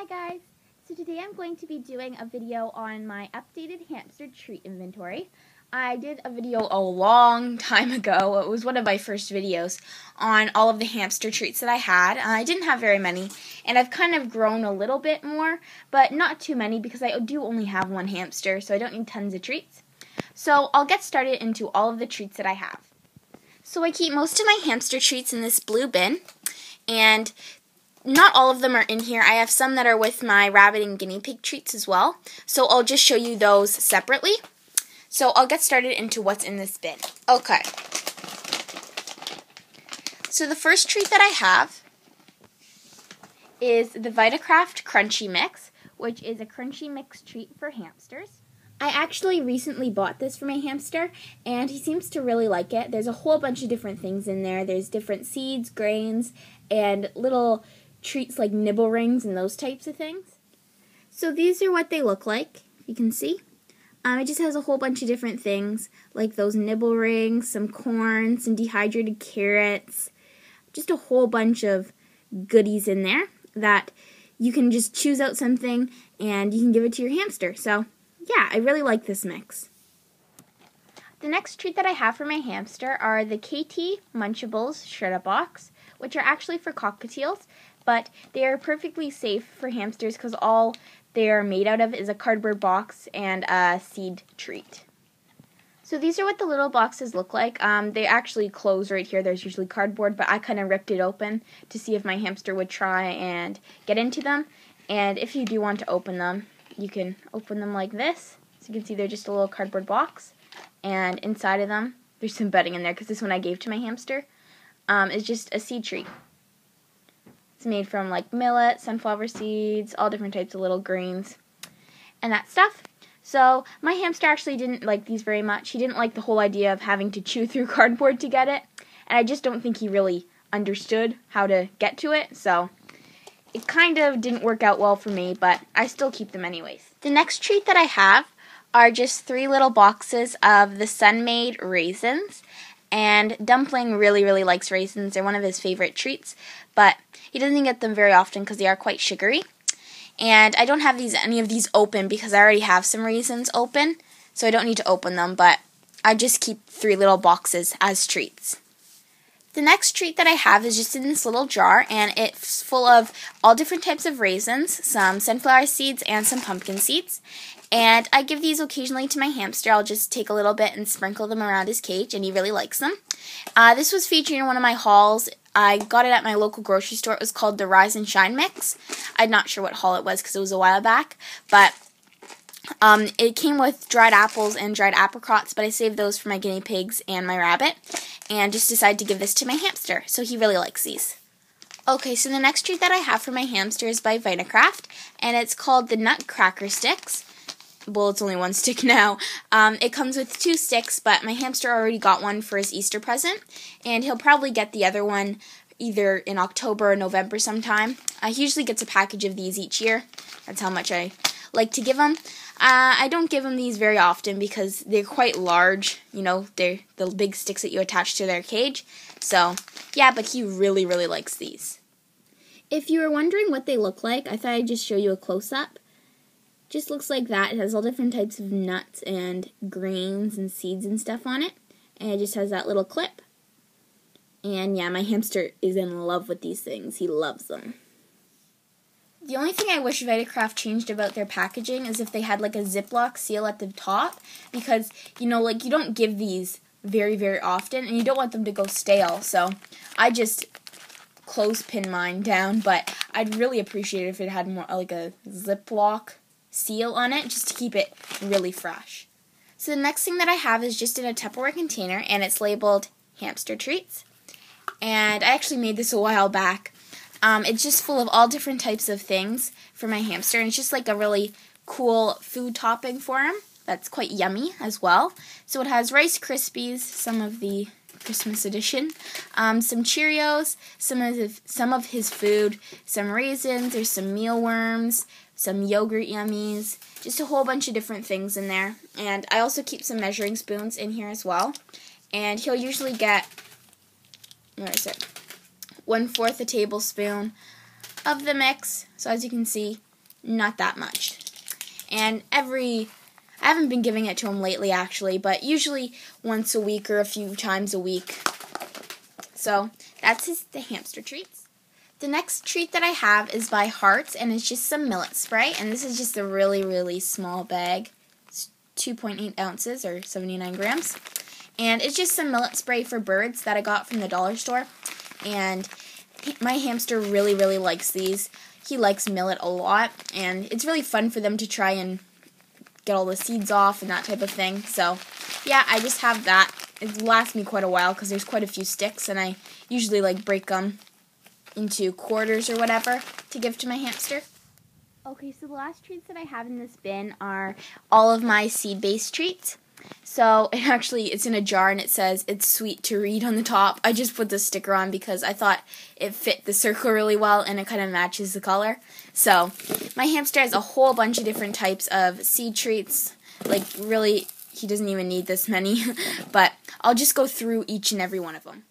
Hi guys! So today I'm going to be doing a video on my updated hamster treat inventory. I did a video a long time ago, it was one of my first videos, on all of the hamster treats that I had. I didn't have very many, and I've kind of grown a little bit more, but not too many because I do only have one hamster, so I don't need tons of treats. So I'll get started into all of the treats that I have. So I keep most of my hamster treats in this blue bin, and not all of them are in here. I have some that are with my rabbit and guinea pig treats as well. So I'll just show you those separately. So I'll get started into what's in this bin. Okay. So the first treat that I have is the Vitakraft Crunchy Mix, which is a crunchy mix treat for hamsters. I actually recently bought this for my hamster, and he seems to really like it. There's a whole bunch of different things in there. There's different seeds, grains, and little treats like nibble rings and those types of things. So these are what they look like, you can see. It just has a whole bunch of different things, like those nibble rings, some corn, some dehydrated carrots, just a whole bunch of goodies in there that you can just choose out something and you can give it to your hamster. So yeah, I really like this mix. The next treat that I have for my hamster are the KT Munchables Shred-A Box, which are actually for cockatiels, but they are perfectly safe for hamsters because all they are made out of is a cardboard box and a seed treat. So these are what the little boxes look like. They actually close right here. There's usually cardboard, but I kind of ripped it open to see if my hamster would try and get into them. And if you do want to open them, you can open them like this. So you can see they're just a little cardboard box. And inside of them, there's some bedding in there because this one I gave to my hamster. Is just a seed treat. It's made from like millet, sunflower seeds, all different types of little grains and that stuff. So my hamster actually didn't like these very much. He didn't like the whole idea of having to chew through cardboard to get it. And I just don't think he really understood how to get to it. So it kind of didn't work out well for me, but I still keep them anyways. The next treat that I have are just 3 little boxes of the Sun-Maid raisins. And Dumpling really likes raisins. They're one of his favorite treats, but he doesn't get them very often because they are quite sugary. And I don't have any of these open because I already have some raisins open, so I don't need to open them, but I just keep 3 little boxes as treats. The next treat that I have is just in this little jar, and it's full of all different types of raisins, some sunflower seeds and some pumpkin seeds. And I give these occasionally to my hamster. I'll just take a little bit and sprinkle them around his cage, and he really likes them. This was featured in one of my hauls. I got it at my local grocery store. It was called the Rise and Shine Mix. I'm not sure what haul it was because it was a while back, but it came with dried apples and dried apricots, but I saved those for my guinea pigs and my rabbit, and just decided to give this to my hamster, so he really likes these. Okay, so the next treat that I have for my hamster is by Vitakraft, and it's called the Nutcracker Sticks. Well, it's only 1 stick now. It comes with 2 sticks, but my hamster already got one for his Easter present, and he'll probably get the other one either in October or November sometime. He usually gets a package of these each year. That's how much I like to give him. I don't give him these very often because they're quite large. You know, they're the big sticks that you attach to their cage. So, yeah, but he really likes these. If you were wondering what they look like, I thought I'd just show you a close-up. Just looks like that. It has all different types of nuts and grains and seeds and stuff on it. And it just has that little clip. And yeah, my hamster is in love with these things. He loves them. The only thing I wish Vitakraft changed about their packaging is if they had like a Ziploc seal at the top. Because, you know, like you don't give these very often and you don't want them to go stale. So I just clothespin mine down. But I'd really appreciate it if it had more like a Ziploc seal on it just to keep it really fresh. So the next thing that I have is just in a Tupperware container, and it's labeled hamster treats. And I actually made this a while back. It's just full of all different types of things for my hamster, and it's just like a really cool food topping for him that's quite yummy as well. So it has Rice Krispies, some of the Christmas edition, some Cheerios, some of his food, some raisins, there's some mealworms, some yogurt yummies, just a whole bunch of different things in there. And I also keep some measuring spoons in here as well. And he'll usually get, 1/4 a tablespoon of the mix. So as you can see, not that much. And I haven't been giving it to him lately actually, but usually once a week or a few times a week. So that's the hamster treats. The next treat that I have is by Hearts, and it's just some millet spray, and this is just a really, really small bag. It's 2.8 ounces or 79 grams. And it's just some millet spray for birds that I got from the dollar store. And my hamster really, really likes these. He likes millet a lot, and it's really fun for them to try and get all the seeds off and that type of thing. So, yeah, I just have that. It lasts me quite a while because there's quite a few sticks, and I usually break them into quarters or whatever to give to my hamster. Okay, so the last treats that I have in this bin are all of my seed-based treats. So it's in a jar and it says it's sweet to read on the top. I just put the sticker on because I thought it fit the circle really well and it kind of matches the color. So my hamster has a whole bunch of different types of seed treats. Really, he doesn't even need this many, but I'll just go through each and every one of them.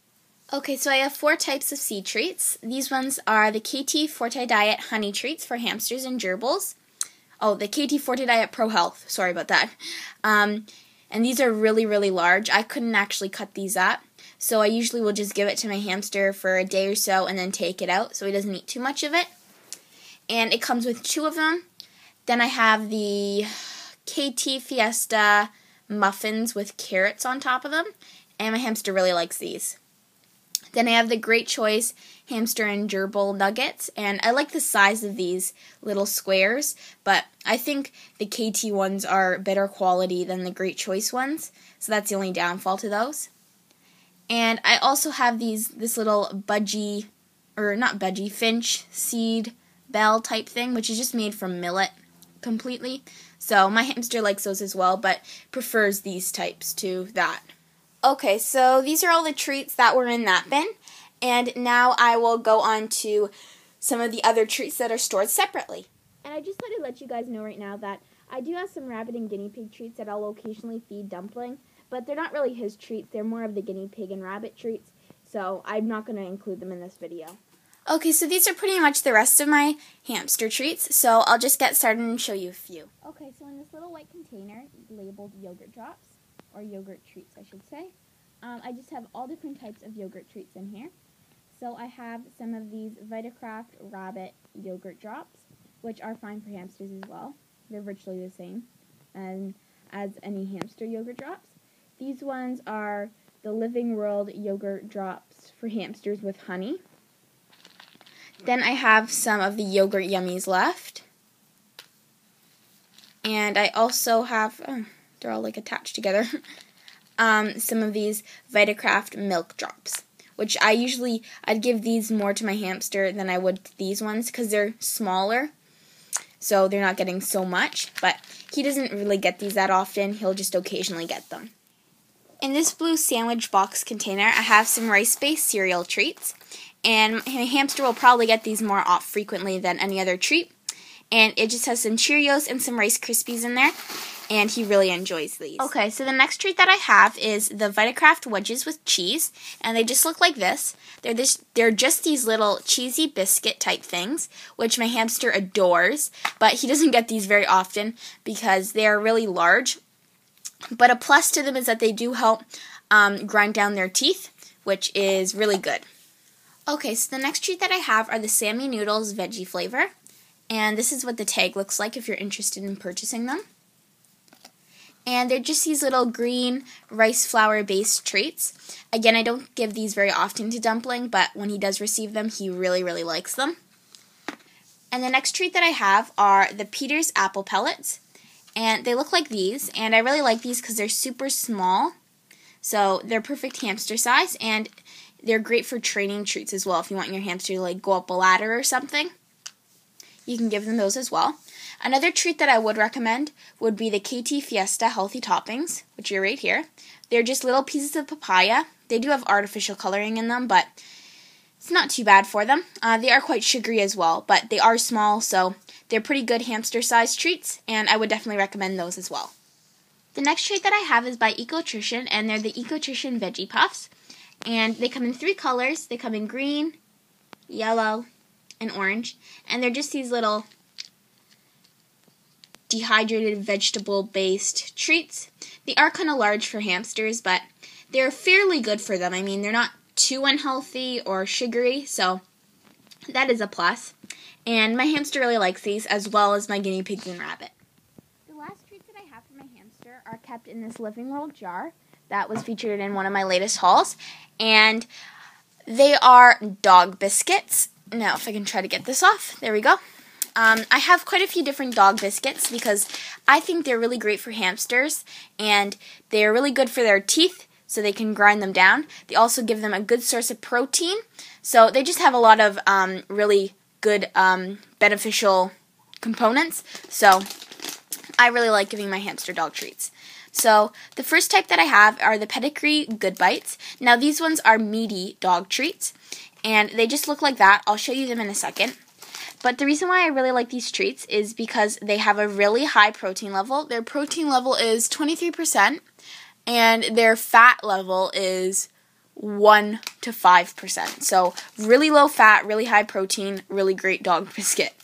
Okay, so I have 4 types of seed treats. These ones are the KT Forte Diet Honey Treats for hamsters and gerbils. Oh, the KT Forte Diet Pro Health. Sorry about that. And these are really, really large. I couldn't actually cut these up, so I usually will just give it to my hamster for a day or so and then take it out so he doesn't eat too much of it. And it comes with 2 of them. Then I have the KT Fiesta muffins with carrots on top of them, and my hamster really likes these. Then I have the Great Choice hamster and gerbil nuggets, and I like the size of these little squares, but I think the KT ones are better quality than the Great Choice ones, so that's the only downfall to those. And I also have this little finch seed bell type thing, which is just made from millet completely. So my hamster likes those as well, but prefers these types to that. Okay, so these are all the treats that were in that bin, and now I will go on to some of the other treats that are stored separately. And I just want to let you guys know right now that I do have some rabbit and guinea pig treats that I'll occasionally feed Dumpling, but they're not really his treats, they're more of the guinea pig and rabbit treats, so I'm not going to include them in this video. Okay, so these are pretty much the rest of my hamster treats, so I'll just get started and show you a few. Okay, so in this little white container labeled yogurt drops, or yogurt treats I should say, I just have all different types of yogurt treats in here. So I have some of these Vitacraft Rabbit yogurt drops, which are fine for hamsters as well. They're virtually the same as any hamster yogurt drops. These ones are the Living World yogurt drops for hamsters with honey. Then I have some of the Yogurt Yummies left. And I also have, they're all attached together, some of these Vitacraft milk drops, which I'd give these more to my hamster than I would these ones because they're smaller, so they're not getting so much, but he doesn't really get these that often. He'll just occasionally get them. In this blue sandwich box container, I have some rice-based cereal treats, and my hamster will probably get these more frequently than any other treat. And it just has some Cheerios and some Rice Krispies in there, and he really enjoys these. Okay, so the next treat that I have is the Vitacraft wedges with cheese, and they just look like this. They're just these little cheesy biscuit type things, which my hamster adores, but he doesn't get these very often because they are really large. But a plus to them is that they do help grind down their teeth, which is really good. Okay, so the next treat that I have are the Sammy Noodles veggie flavor. And this is what the tag looks like if you're interested in purchasing them. And they're just these little green rice flour based treats. Again, I don't give these very often to Dumpling, but when he does receive them, he really, really likes them. And the next treat that I have are the Peters apple pellets. And they look like these, and I really like these because they're super small. So they're perfect hamster size, and they're great for training treats as well if you want your hamster to go up a ladder or something. You can give them those as well. Another treat that I would recommend would be the KT Fiesta Healthy Toppings, which are right here. They're just little pieces of papaya. They do have artificial coloring in them, but it's not too bad for them. They are quite sugary as well, but they are small, so they're pretty good hamster-sized treats, and I would definitely recommend those as well. The next treat that I have is by Ecotrition, and they're the Ecotrition Veggie Puffs. And they come in 3 colors. They come in green, yellow, and orange, and they're just these little dehydrated vegetable-based treats. They are kind of large for hamsters, but they're fairly good for them. I mean, they're not too unhealthy or sugary, so that is a plus. And my hamster really likes these, as well as my guinea pigs and rabbit. The last treats that I have for my hamster are kept in this Living World jar that was featured in one of my latest hauls, and they are dog biscuits. Now, if I can try to get this off, there we go. I have quite a few different dog biscuits because I think they're really great for hamsters, and they're really good for their teeth, so they can grind them down. They also give them a good source of protein, so they just have a lot of really good beneficial components. So I really like giving my hamster dog treats. So the first type that I have are the Pedigree Good Bites. Now these ones are meaty dog treats, and they just look like that. I'll show you them in a second. But the reason why I really like these treats is because they have a really high protein level. Their protein level is 23%, and their fat level is 1 to 5%. So really low fat, really high protein, really great dog biscuit.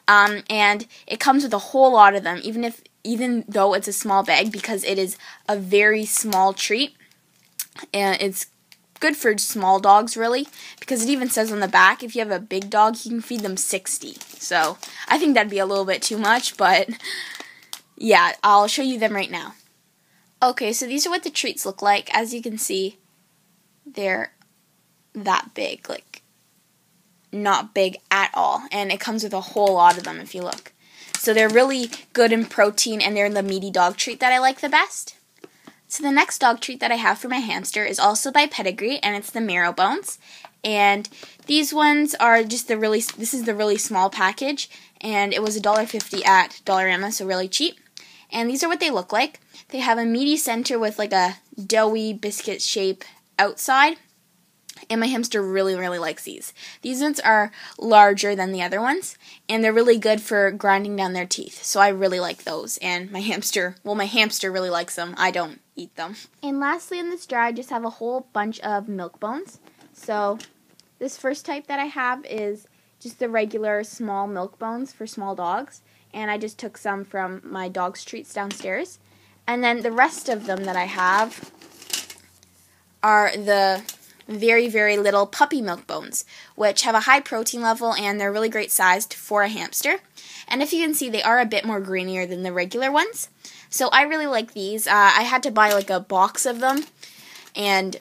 And it comes with a whole lot of them, even though it's a small bag, because it is a very small treat. And it's good for small dogs, really, because it even says on the back, if you have a big dog, you can feed them 60. So I think that'd be a little bit too much, but yeah, I'll show you them right now. Okay, so these are what the treats look like. As you can see, they're that big, like not big at all, and it comes with a whole lot of them if you look. So they're really good in protein, and they're the meaty dog treat that I like the best. So the next dog treat that I have for my hamster is also by Pedigree, and it's the Marrow Bones. And these ones are just this is the really small package, and it was $1.50 at Dollarama, so really cheap. And these are what they look like. They have a meaty center with like a doughy biscuit shape outside, and my hamster really, really likes these. These ones are larger than the other ones, and they're really good for grinding down their teeth. So I really like those, and my hamster really likes them. I don't eat them. And lastly in this jar, I just have a whole bunch of Milk Bones. So this first type that I have is just the regular small Milk Bones for small dogs, and I just took some from my dog's treats downstairs. And then the rest of them that I have are the very, very little puppy Milk Bones, which have a high protein level, and they're really great sized for a hamster. And if you can see, they are a bit more greenier than the regular ones. So I really like these. I had to buy like a box of them, and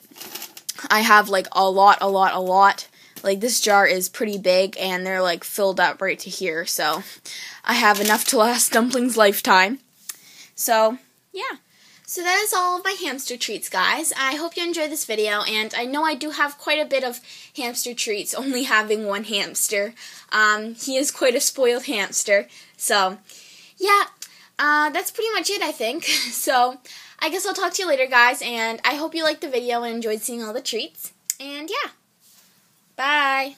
I have like a lot. Like this jar is pretty big, and they're like filled up right to here. So I have enough to last Dumpling's lifetime. So yeah. So that is all of my hamster treats, guys. I hope you enjoyed this video, and I know I do have quite a bit of hamster treats, only having one hamster. He is quite a spoiled hamster. So, yeah, that's pretty much it, I think. So, I guess I'll talk to you later, guys, and I hope you liked the video and enjoyed seeing all the treats. And, yeah, bye!